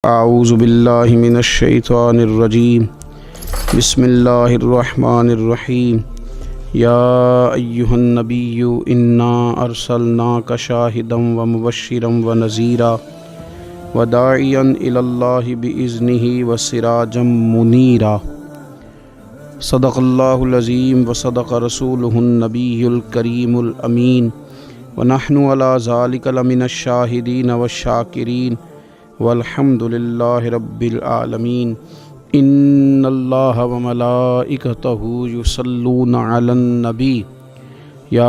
اعوذ باللہ من الشیطان الرجیم بسم اللہ الرحمن الرحیم یا ایہا النبی انا ارسلناک شاہدا ومبشرا ونذیرا وداعیا الی اللہ باذنہ وسراجا منیرا صدق اللہ العظیم وصدق رسولہ النبی الکریم الامین ونحن علی ذلک لمن الشاہدین والشاکرین والحمد للہ رب العالمین ان اللہ وملائکتہ یصلون علی النبی یا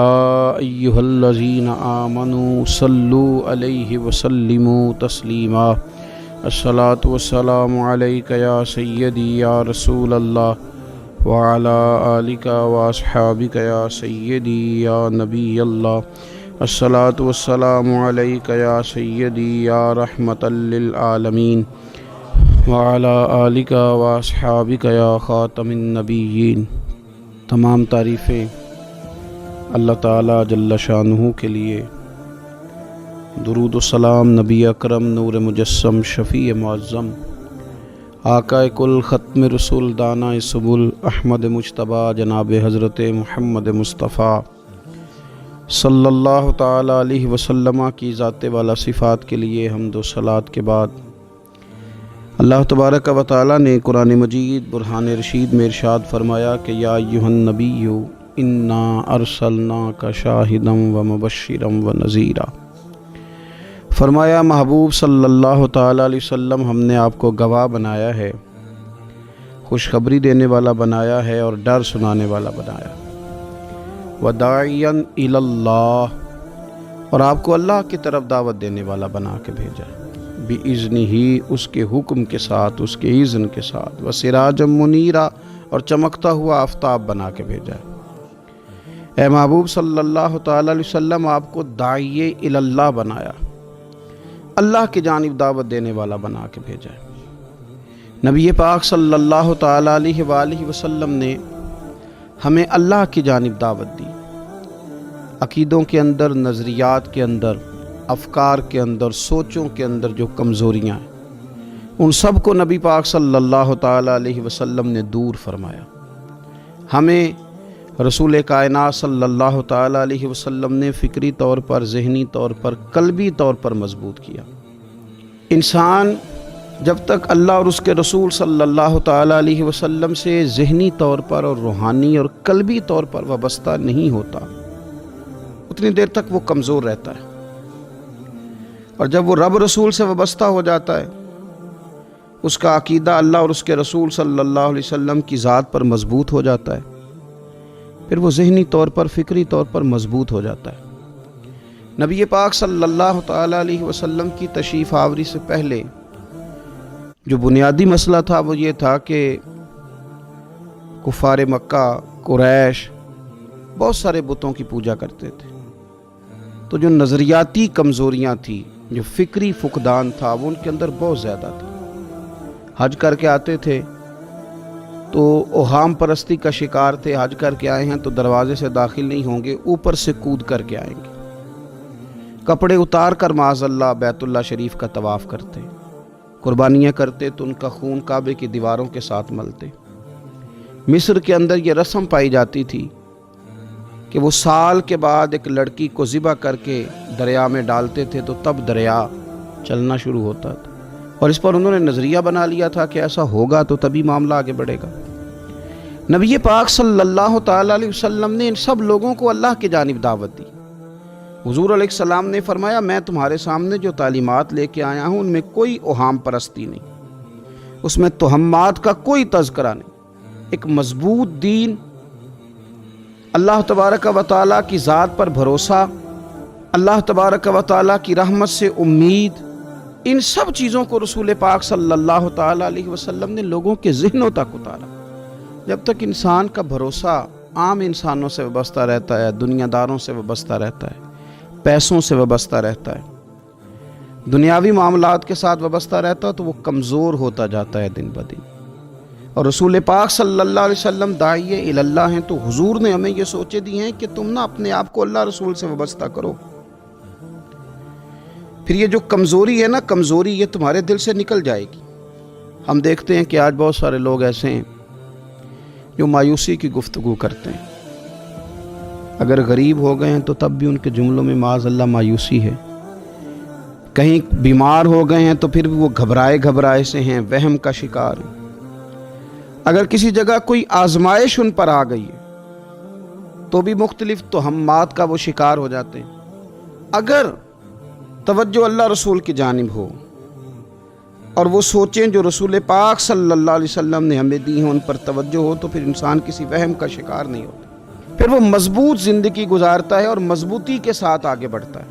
ایہا الذین آمنوا صلوا علیہ وسلموا تسلیما الصلاۃ والسلام علیک یا سیدی یا رسول اللہ وعلی آلک واصحابک یا سیدی یا نبی اللہ الصلاۃ والسلام علیک یا سیدی یا رحمۃ للعالمین وعلی آلک واصحابک یا خاتم النبیین۔ تمام تعریفیں اللہ تعالیٰ جل شانہ کے لیے، درود و سلام نبی اکرم نور مجسم شفیع معظم آقا کل ختم رسول دانا سبل احمد مجتبیٰ جناب حضرت محمد مصطفیٰ صلی اللہ تعالیٰ علیہ وسلم کی ذات والا صفات کے لیے حمد و صلات کے بعد، اللہ تبارک و تعالیٰ نے قرآن مجید برہان رشید میں ارشاد فرمایا کہ یا ایہا النبی انا ارسلناک شاہدا ومبشرا ونذیرا۔ فرمایا محبوب صلی اللہ تعالیٰ علیہ وسلم ہم نے آپ کو گواہ بنایا ہے، خوشخبری دینے والا بنایا ہے اور ڈر سنانے والا بنایا، وداعیا الی اللہ، اور آپ کو اللہ کی طرف دعوت دینے والا بنا کے بھیجا، باذنہ، اس کے حکم کے ساتھ، اس کے اذن کے ساتھ، وسراجا منیرا، اور چمکتا ہوا آفتاب بنا کے بھیجا۔ اے محبوب صلی اللہ تعالیٰ علیہ وسلم آپ کو داعی الی اللہ بنایا، اللہ کی جانب دعوت دینے والا بنا کے بھیجا۔ نبی پاک صلی اللہ تعالیٰ علیہ وآلہ وسلم نے ہمیں اللہ کی جانب دعوت دی، عقیدوں کے اندر، نظریات کے اندر، افکار کے اندر، سوچوں کے اندر جو کمزوریاں ہیں ان سب کو نبی پاک صلی اللہ تعالیٰ علیہ وسلم نے دور فرمایا۔ ہمیں رسول کائنات صلی اللہ تعالیٰ علیہ وسلم نے فکری طور پر، ذہنی طور پر، قلبی طور پر مضبوط کیا۔ انسان جب تک اللہ اور اس کے رسول صلی اللہ تعالیٰ علیہ وسلم سے ذہنی طور پر اور روحانی اور قلبی طور پر وابستہ نہیں ہوتا، اتنی دیر تک وہ کمزور رہتا ہے، اور جب وہ رب رسول سے وابستہ ہو جاتا ہے، اس کا عقیدہ اللہ اور اس کے رسول صلی اللہ علیہ وسلم کی ذات پر مضبوط ہو جاتا ہے، پھر وہ ذہنی طور پر، فکری طور پر مضبوط ہو جاتا ہے۔ نبی پاک صلی اللہ تعالیٰ علیہ وسلم کی تشریف آوری سے پہلے جو بنیادی مسئلہ تھا وہ یہ تھا کہ کفار مکہ، قریش بہت سارے بتوں کی پوجا کرتے تھے، تو جو نظریاتی کمزوریاں تھیں، جو فکری فقدان تھا، وہ ان کے اندر بہت زیادہ تھا۔ حج کر کے آتے تھے تو اوہام پرستی کا شکار تھے، حج کر کے آئے ہیں تو دروازے سے داخل نہیں ہوں گے، اوپر سے کود کر کے آئیں گے، کپڑے اتار کر معاذ اللہ بیت اللہ شریف کا طواف کرتے، قربانیاں کرتے تو ان کا خون کعبے کی دیواروں کے ساتھ ملتے۔ مصر کے اندر یہ رسم پائی جاتی تھی کہ وہ سال کے بعد ایک لڑکی کو ذبح کر کے دریا میں ڈالتے تھے تو تب دریا چلنا شروع ہوتا تھا، اور اس پر انہوں نے نظریہ بنا لیا تھا کہ ایسا ہوگا تو تبھی معاملہ آگے بڑھے گا۔ نبی پاک صلی اللہ تعالیٰ علیہ وسلم نے ان سب لوگوں کو اللہ کی جانب دعوت دی۔ حضور علیہ السلام نے فرمایا میں تمہارے سامنے جو تعلیمات لے کے آیا ہوں ان میں کوئی اوہام پرستی نہیں، اس میں توہمات کا کوئی تذکرہ نہیں، ایک مضبوط دین، اللہ تبارک و تعالیٰ کی ذات پر بھروسہ، اللہ تبارک و تعالیٰ کی رحمت سے امید، ان سب چیزوں کو رسول پاک صلی اللہ تعالیٰ علیہ وسلم نے لوگوں کے ذہنوں تک اتارا۔ جب تک انسان کا بھروسہ عام انسانوں سے وابستہ رہتا ہے، دنیا داروں سے وابستہ رہتا ہے، پیسوں سے وابستہ رہتا ہے، دنیاوی معاملات کے ساتھ وابستہ رہتا ہے، تو وہ کمزور ہوتا جاتا ہے دن بدن۔ اور رسول پاک صلی اللہ علیہ وسلم داعی الی اللہ ہیں، تو حضور نے ہمیں یہ سوچے دی ہیں کہ تم نہ اپنے آپ کو اللہ رسول سے وابستہ کرو، پھر یہ جو کمزوری ہے نا، کمزوری یہ تمہارے دل سے نکل جائے گی۔ ہم دیکھتے ہیں کہ آج بہت سارے لوگ ایسے ہیں جو مایوسی کی گفتگو کرتے ہیں۔ اگر غریب ہو گئے ہیں تو تب بھی ان کے جملوں میں معاذ اللہ مایوسی ہے، کہیں بیمار ہو گئے ہیں تو پھر بھی وہ گھبرائے سے ہیں، وہم کا شکار ہیں۔ اگر کسی جگہ کوئی آزمائش ان پر آ گئی ہے تو بھی مختلف توہمات کا وہ شکار ہو جاتے ہیں۔ اگر توجہ اللہ رسول کی جانب ہو اور وہ سوچیں جو رسول پاک صلی اللہ علیہ وسلم نے ہمیں دی ہیں، ان پر توجہ ہو، تو پھر انسان کسی وہم کا شکار نہیں ہوتا، پھر وہ مضبوط زندگی گزارتا ہے اور مضبوطی کے ساتھ آگے بڑھتا ہے،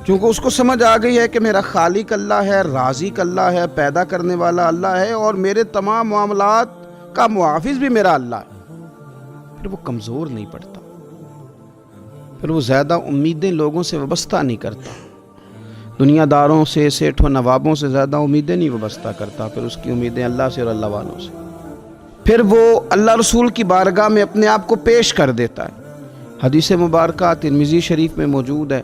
کیونکہ اس کو سمجھ آ گئی ہے کہ میرا خالق اللہ ہے، رازق اللہ ہے، پیدا کرنے والا اللہ ہے، اور میرے تمام معاملات کا محافظ بھی میرا اللہ ہے۔ پھر وہ کمزور نہیں پڑتا، پھر وہ زیادہ امیدیں لوگوں سے وابستہ نہیں کرتا، دنیا داروں سے، سیٹھوں نوابوں سے زیادہ امیدیں نہیں وابستہ کرتا، پھر اس کی امیدیں اللہ سے اور اللہ والوں سے۔ پھر وہ اللہ رسول کی بارگاہ میں اپنے آپ کو پیش کر دیتا ہے۔ حدیث مبارکہ ترمذی شریف میں موجود ہے،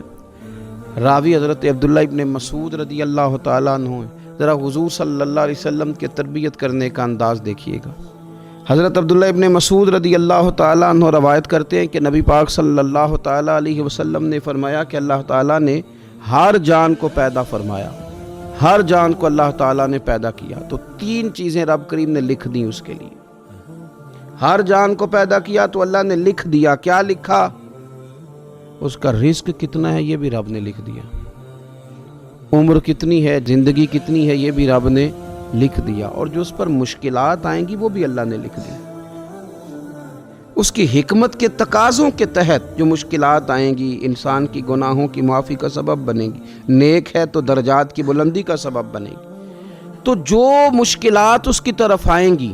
راوی حضرت عبداللہ ابن مسعود رضی اللہ تعالیٰ عنہ ہیں۔ ذرا حضور صلی اللہ علیہ وسلم کے تربیت کرنے کا انداز دیکھیے گا۔ حضرت عبداللہ ابن مسعود رضی اللہ تعالیٰ عنہ روایت کرتے ہیں کہ نبی پاک صلی اللہ تعالیٰ علیہ وسلم نے فرمایا کہ اللہ تعالیٰ نے ہر جان کو پیدا فرمایا، ہر جان کو اللہ تعالیٰ نے پیدا کیا، تو 3 چیزیں رب کریم نے لکھ دیں اس کے لیے۔ ہر جان کو پیدا کیا تو اللہ نے لکھ دیا، کیا لکھا؟ اس کا رزق کتنا ہے یہ بھی رب نے لکھ دیا، عمر کتنی ہے، زندگی کتنی ہے یہ بھی رب نے لکھ دیا، اور جو اس پر مشکلات آئیں گی وہ بھی اللہ نے لکھ دی۔ اس کی حکمت کے تقاضوں کے تحت جو مشکلات آئیں گی، انسان کی گناہوں کی معافی کا سبب بنے گی، نیک ہے تو درجات کی بلندی کا سبب بنے گی۔ تو جو مشکلات اس کی طرف آئیں گی،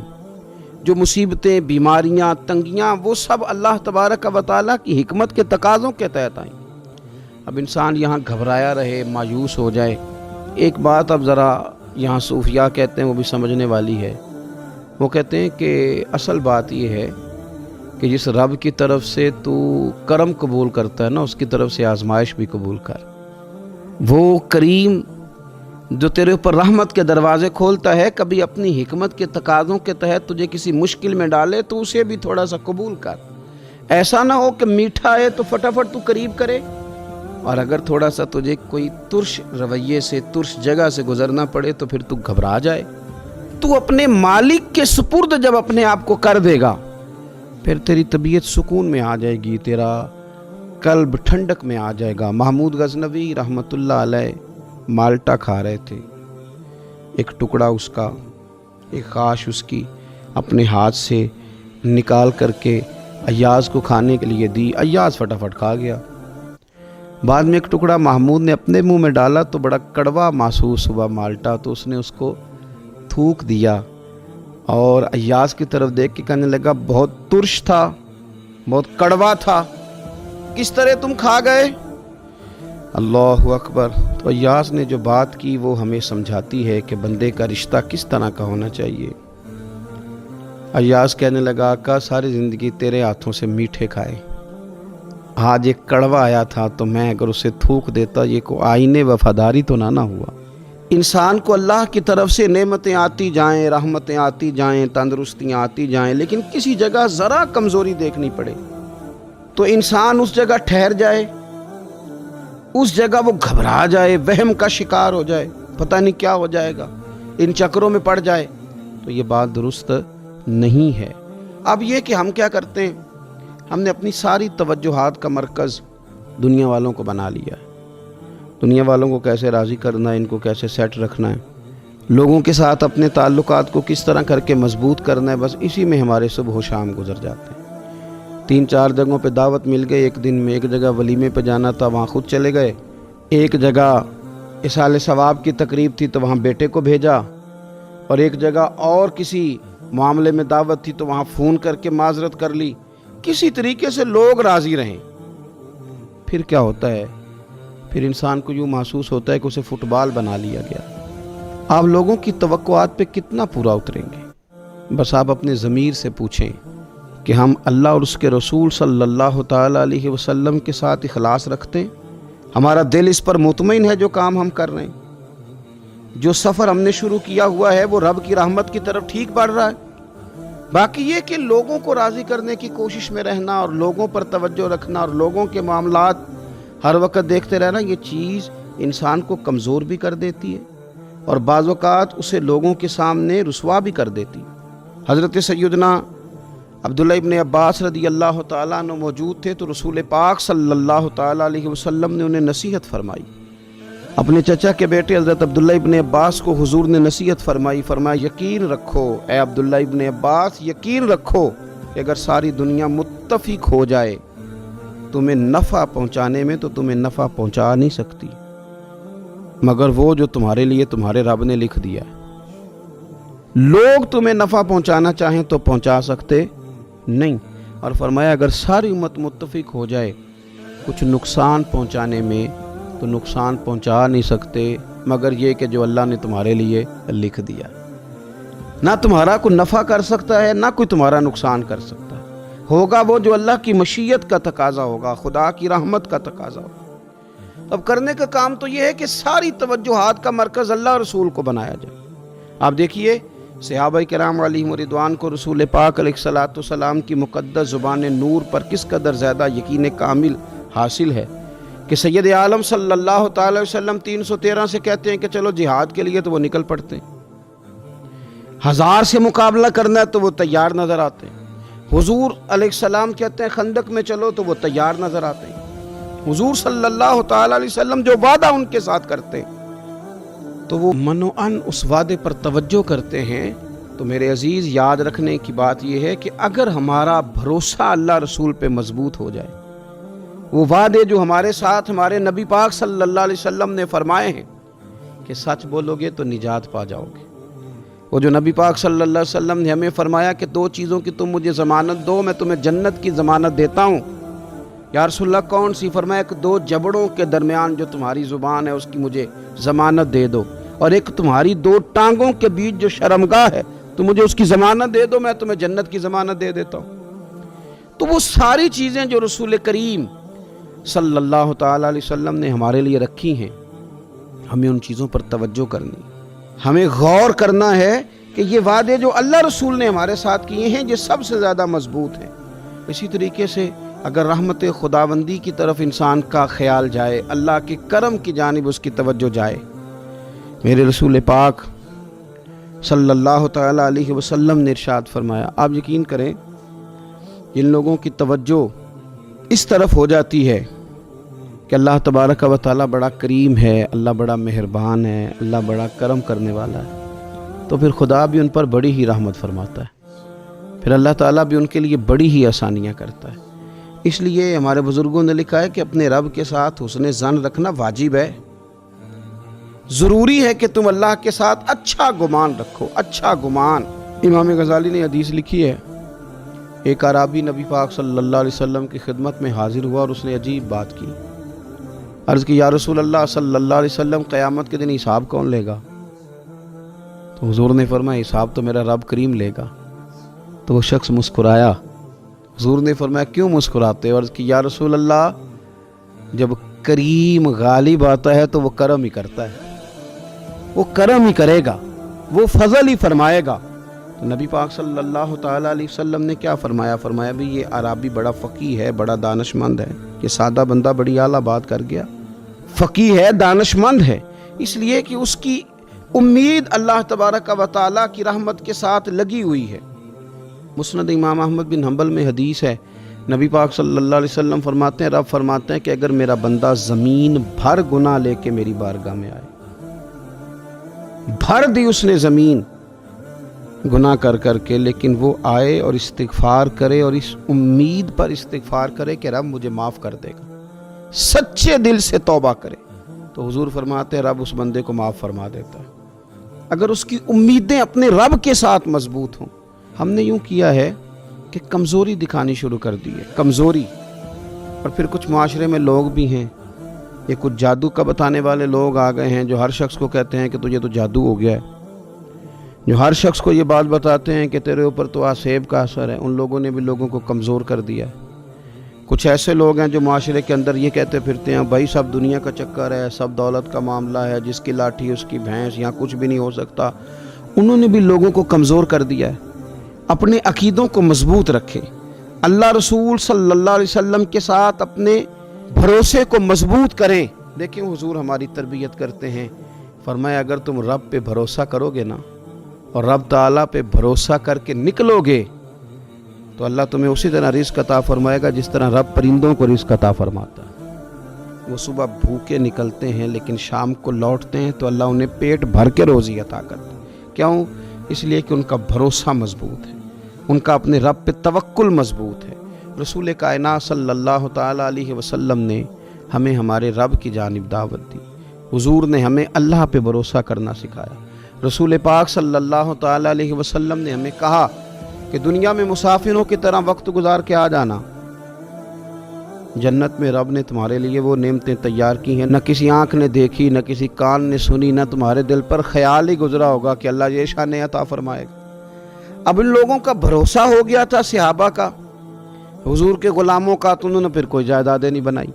جو مصیبتیں، بیماریاں، تنگیاں، وہ سب اللہ تبارک و تعالیٰ کی حکمت کے تقاضوں کے تحت آئیں گی۔ اب انسان یہاں گھبرایا رہے، مایوس ہو جائے۔ ایک بات اب ذرا یہاں صوفیاء کہتے ہیں، وہ بھی سمجھنے والی ہے۔ وہ کہتے ہیں کہ اصل بات یہ ہے کہ جس رب کی طرف سے تو کرم قبول کرتا ہے نا، اس کی طرف سے آزمائش بھی قبول کر۔ وہ کریم جو تیرے اوپر رحمت کے دروازے کھولتا ہے، کبھی اپنی حکمت کے تقاضوں کے تحت تجھے کسی مشکل میں ڈالے تو اسے بھی تھوڑا سا قبول کر۔ ایسا نہ ہو کہ میٹھا ہے تو فٹافٹ تو قریب کرے، اور اگر تھوڑا سا تجھے کوئی ترش رویے سے، ترش جگہ سے گزرنا پڑے تو پھر تو گھبرا جائے۔ تو اپنے مالک کے سپرد جب اپنے آپ کو کر دے گا، پھر تیری طبیعت سکون میں آ جائے گی، تیرا قلب ٹھنڈک میں آ جائے گا۔ محمود غزنوی رحمۃ اللہ علیہ مالٹا کھا رہے تھے، ایک ٹکڑا اس کا، ایک خاش اس کی اپنے ہاتھ سے نکال کر کے ایاز کو کھانے کے لیے دی، ایاز فٹافٹ کھا گیا۔ بعد میں ایک ٹکڑا محمود نے اپنے منہ میں ڈالا تو بڑا کڑوا محسوس ہوا مالٹا، تو اس نے اس کو تھوک دیا اور ایاز کی طرف دیکھ کے کہنے لگا بہت ترش تھا، بہت کڑوا تھا، کس طرح تم کھا گئے؟ اللہ اکبر۔ تو ایاز نے جو بات کی وہ ہمیں سمجھاتی ہے کہ بندے کا رشتہ کس طرح کا ہونا چاہیے۔ ایاز کہنے لگا آقا ساری زندگی تیرے ہاتھوں سے میٹھے کھائے، آج ایک کڑوا آیا تھا تو میں اگر اسے تھوک دیتا، یہ کو آئینے وفاداری تو نہ ہوا۔ انسان کو اللہ کی طرف سے نعمتیں آتی جائیں، رحمتیں آتی جائیں، تندرستیاں آتی جائیں، لیکن کسی جگہ ذرا کمزوری دیکھنی پڑے تو انسان اس جگہ ٹھہر جائے، اس جگہ وہ گھبرا جائے، وہم کا شکار ہو جائے، پتہ نہیں کیا ہو جائے گا، ان چکروں میں پڑ جائے، تو یہ بات درست نہیں ہے۔ اب یہ کہ ہم کیا کرتے ہیں، ہم نے اپنی ساری توجہات کا مرکز دنیا والوں کو بنا لیا ہے۔ دنیا والوں کو کیسے راضی کرنا ہے، ان کو کیسے سیٹ رکھنا ہے، لوگوں کے ساتھ اپنے تعلقات کو کس طرح کر کے مضبوط کرنا ہے، بس اسی میں ہمارے صبح و شام گزر جاتے ہیں۔ 3-4 جگہوں پہ دعوت مل گئی ایک دن میں، ایک جگہ ولیمے پہ جانا تھا وہاں خود چلے گئے، ایک جگہ اصال ثواب کی تقریب تھی تو وہاں بیٹے کو بھیجا، اور ایک جگہ اور کسی معاملے میں دعوت تھی تو وہاں فون کر کے معذرت کر لی۔ کسی طریقے سے لوگ راضی رہیں۔ پھر کیا ہوتا ہے، پھر انسان کو یوں محسوس ہوتا ہے کہ اسے فٹ بال بنا لیا گیا۔ آپ لوگوں کی توقعات پہ کتنا پورا اتریں گے؟ بس آپ اپنے ضمیر سے پوچھیں کہ ہم اللہ اور اس کے رسول صلی اللہ تعالیٰ علیہ وسلم کے ساتھ اخلاص رکھتے ہیں، ہمارا دل اس پر مطمئن ہے جو کام ہم کر رہے ہیں؟ جو سفر ہم نے شروع کیا ہوا ہے وہ رب کی رحمت کی طرف ٹھیک بڑھ رہا ہے؟ باقی یہ کہ لوگوں کو راضی کرنے کی کوشش میں رہنا اور لوگوں پر توجہ رکھنا اور لوگوں کے معاملات ہر وقت دیکھتے رہنا، یہ چیز انسان کو کمزور بھی کر دیتی ہے اور بعض اوقات اسے لوگوں کے سامنے رسوا بھی کر دیتی ہے۔ حضرت سیدنا عبداللہ ابن عباس رضی اللہ تعالیٰ عنہ موجود تھے تو رسول پاک صلی اللہ تعالیٰ علیہ وسلم نے انہیں نصیحت فرمائی۔ اپنے چچا کے بیٹے حضرت عبداللہ ابن عباس کو حضور نے نصیحت فرمائی، فرمایا یقین رکھو اے عبداللہ ابن عباس، یقین رکھو کہ اگر ساری دنیا متفق ہو جائے تمہیں نفع پہنچانے میں تو تمہیں نفع پہنچا نہیں سکتی مگر وہ جو تمہارے لیے تمہارے رب نے لکھ دیا ہے۔ لوگ تمہیں نفع پہنچانا چاہیں تو پہنچا سکتے نہیں، اور فرمایا اگر ساری امت متفق ہو جائے کچھ نقصان پہنچانے میں تو نقصان پہنچا نہیں سکتے مگر یہ کہ جو اللہ نے تمہارے لیے لکھ دیا۔ نہ تمہارا کوئی نفع کر سکتا ہے نہ کوئی تمہارا نقصان کر سکتا ہے، ہوگا وہ جو اللہ کی مشیت کا تقاضا ہوگا، خدا کی رحمت کا تقاضا ہوگا۔ اب کرنے کا کام تو یہ ہے کہ ساری توجہات کا مرکز اللہ رسول کو بنایا جائے۔ آپ دیکھیے صحابہ کرام علیہم رضوان کو رسول پاک علیہ الصلوۃ والسلام کی مقدس زبان نور پر کس قدر زیادہ یقین کامل حاصل ہے کہ سید عالم صلی اللہ تعالی وسلم 313 سے کہتے ہیں کہ چلو جہاد کے لیے تو وہ نکل پڑتے ہیں، 1000 سے مقابلہ کرنا ہے تو وہ تیار نظر آتے ہیں۔ حضور علیہ السلام کہتے ہیں خندق میں چلو تو وہ تیار نظر آتے ہیں۔ حضور صلی اللہ تعالی علیہ وسلم جو وعدہ ان کے ساتھ کرتے ہیں تو وہ منوعاً اس وعدے پر توجہ کرتے ہیں۔ تو میرے عزیز یاد رکھنے کی بات یہ ہے کہ اگر ہمارا بھروسہ اللہ رسول پہ مضبوط ہو جائے، وہ وعدے جو ہمارے ساتھ ہمارے نبی پاک صلی اللہ علیہ وسلم نے فرمائے ہیں کہ سچ بولو گے تو نجات پا جاؤ گے، وہ جو نبی پاک صلی اللہ علیہ وسلم نے ہمیں فرمایا کہ 2 چیزوں کی تم مجھے ضمانت دو، میں تمہیں جنت کی ضمانت دیتا ہوں۔ یا رسول اللہ کون سی؟ فرمایا کہ 2 جبڑوں کے درمیان جو تمہاری زبان ہے اس کی مجھے ضمانت دے دو، اور ایک تمہاری 2 ٹانگوں کے بیچ جو شرمگاہ ہے تو مجھے اس کی ضمانت دے دو، میں تمہیں جنت کی ضمانت دے دیتا ہوں۔ تو وہ ساری چیزیں جو رسول کریم صلی اللہ تعالیٰ علیہ وسلم نے ہمارے لیے رکھی ہیں، ہمیں ان چیزوں پر توجہ کرنی، ہمیں غور کرنا ہے کہ یہ وعدے جو اللہ رسول نے ہمارے ساتھ کیے ہیں یہ سب سے زیادہ مضبوط ہیں۔ اسی طریقے سے اگر رحمت خداوندی کی طرف انسان کا خیال جائے، اللہ کے کرم کی جانب اس کی توجہ جائے، میرے رسول پاک صلی اللہ تعالیٰ علیہ وسلم نے ارشاد فرمایا، آپ یقین کریں جن لوگوں کی توجہ اس طرف ہو جاتی ہے کہ اللہ تبارک و تعالیٰ بڑا کریم ہے، اللہ بڑا مہربان ہے، اللہ بڑا کرم کرنے والا ہے، تو پھر خدا بھی ان پر بڑی ہی رحمت فرماتا ہے، پھر اللہ تعالیٰ بھی ان کے لیے بڑی ہی آسانیاں کرتا ہے۔ اس لیے ہمارے بزرگوں نے لکھا ہے کہ اپنے رب کے ساتھ حسن ظن رکھنا واجب ہے، ضروری ہے کہ تم اللہ کے ساتھ اچھا گمان رکھو، اچھا گمان۔ امام غزالی نے حدیث لکھی ہے، ایک اعرابی نبی پاک صلی اللہ علیہ وسلم کی خدمت میں حاضر ہوا اور اس نے عجیب بات کی، عرض کی یا رسول اللہ صلی اللہ علیہ وسلم قیامت کے دن حساب کون لے گا؟ تو حضور نے فرمایا حساب تو میرا رب کریم لے گا۔ تو وہ شخص مسکرایا، حضور نے فرمایا کیوں مسکراتے ہو؟ عرض کی یا رسول اللہ جب کریم غالب آتا ہے تو وہ کرم ہی کرتا ہے، وہ کرم ہی کرے گا، وہ فضل ہی فرمائے گا۔ تو نبی پاک صلی اللہ تعالیٰ علیہ وسلم نے کیا فرمایا؟ فرمایا بھی یہ عربی بڑا فقیہ ہے، بڑا دانش مند ہے، یہ سادہ بندہ بڑی اعلیٰ بات کر گیا، فقیہ ہے، دانش مند ہے، اس لیے کہ اس کی امید اللہ تبارک و تعالیٰ کی رحمت کے ساتھ لگی ہوئی ہے۔ مسند امام احمد بن حنبل میں حدیث ہے، نبی پاک صلی اللہ علیہ وسلم فرماتے ہیں، رب فرماتے ہیں کہ اگر میرا بندہ زمین بھر گناہ لے کے میری بارگاہ میں آئے، بھر دی اس نے زمین گناہ کر کر کے، لیکن وہ آئے اور استغفار کرے اور اس امید پر استغفار کرے کہ رب مجھے معاف کر دے گا، سچے دل سے توبہ کرے، تو حضور فرماتے ہیں رب اس بندے کو معاف فرما دیتا ہے، اگر اس کی امیدیں اپنے رب کے ساتھ مضبوط ہوں۔ ہم نے یوں کیا ہے کہ کمزوری دکھانی شروع کر دی ہے، کمزوری، اور پھر کچھ معاشرے میں لوگ بھی ہیں، یہ کچھ جادو کا بتانے والے لوگ آ گئے ہیں جو ہر شخص کو کہتے ہیں کہ تجھے تو جادو ہو گیا ہے، جو ہر شخص کو یہ بات بتاتے ہیں کہ تیرے اوپر تو آسیب کا اثر ہے۔ ان لوگوں نے بھی لوگوں کو کمزور کر دیا ہے۔ کچھ ایسے لوگ ہیں جو معاشرے کے اندر یہ کہتے پھرتے ہیں بھائی سب دنیا کا چکر ہے، سب دولت کا معاملہ ہے، جس کی لاٹھی اس کی بھینس، یہاں کچھ بھی نہیں ہو سکتا۔ انہوں نے بھی لوگوں کو کمزور کر دیا ہے۔ اپنے عقیدوں کو مضبوط رکھیں، اللہ رسول صلی اللہ علیہ وسلم کے ساتھ اپنے بھروسے کو مضبوط کریں۔ دیکھیں حضور ہماری تربیت کرتے ہیں، فرمایا اگر تم رب پہ بھروسہ کرو گے نا اور رب تعالیٰ پہ بھروسہ کر کے نکلو گے تو اللہ تمہیں اسی طرح رزق عطا فرمائے گا جس طرح رب پرندوں کو رزق عطا فرماتا ہے۔ وہ صبح بھوکے نکلتے ہیں لیکن شام کو لوٹتے ہیں تو اللہ انہیں پیٹ بھر کے روزی عطا کرتا ہے۔ کیوں؟ اس لیے کہ ان کا بھروسہ مضبوط ہے، ان کا اپنے رب پہ توکل مضبوط ہے۔ رسول کائنات صلی اللہ تعالیٰ علیہ وسلم نے ہمیں ہمارے رب کی جانب دعوت دی، حضور نے ہمیں اللہ پہ بھروسہ کرنا سکھایا۔ رسول پاک صلی اللہ تعالیٰ علیہ وسلم نے ہمیں کہا کہ دنیا میں مسافروں کی طرح وقت گزار کے آ جانا، جنت میں رب نے تمہارے لیے وہ نعمتیں تیار کی ہیں نہ کسی آنکھ نے دیکھی، نہ کسی کان نے سنی، نہ تمہارے دل پر خیال ہی گزرا ہوگا کہ اللہ یہ شان عطا فرمائے گا۔ اب ان لوگوں کا بھروسہ ہو گیا تھا صحابہ کا، حضور کے غلاموں کا، تو انہوں نے پھر کوئی جائیدادیں نہیں بنائی،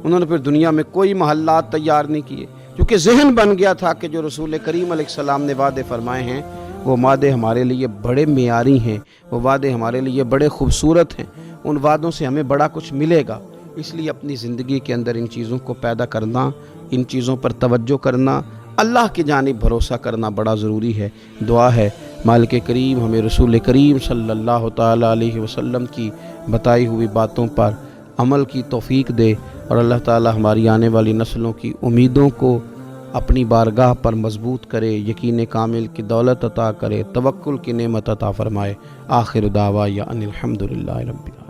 انہوں نے پھر دنیا میں کوئی محلات تیار نہیں کیے، کیونکہ ذہن بن گیا تھا کہ جو رسول کریم علیہ السلام نے وعدے فرمائے ہیں وہ وعدے ہمارے لیے بڑے معیاری ہیں، وہ وعدے ہمارے لیے بڑے خوبصورت ہیں، ان وعدوں سے ہمیں بڑا کچھ ملے گا۔ اس لیے اپنی زندگی کے اندر ان چیزوں کو پیدا کرنا، ان چیزوں پر توجہ کرنا، اللہ کی جانب بھروسہ کرنا بڑا ضروری ہے۔ دعا ہے مالک کریم ہمیں رسول کریم صلی اللہ تعالیٰ علیہ وسلم کی بتائی ہوئی باتوں پر عمل کی توفیق دے، اور اللہ تعالیٰ ہماری آنے والی نسلوں کی امیدوں کو اپنی بارگاہ پر مضبوط کرے، یقین کامل کی دولت عطا کرے، توکل کی نعمت عطا فرمائے۔ آخر دعوانا ان الحمدللہ رب العالمین۔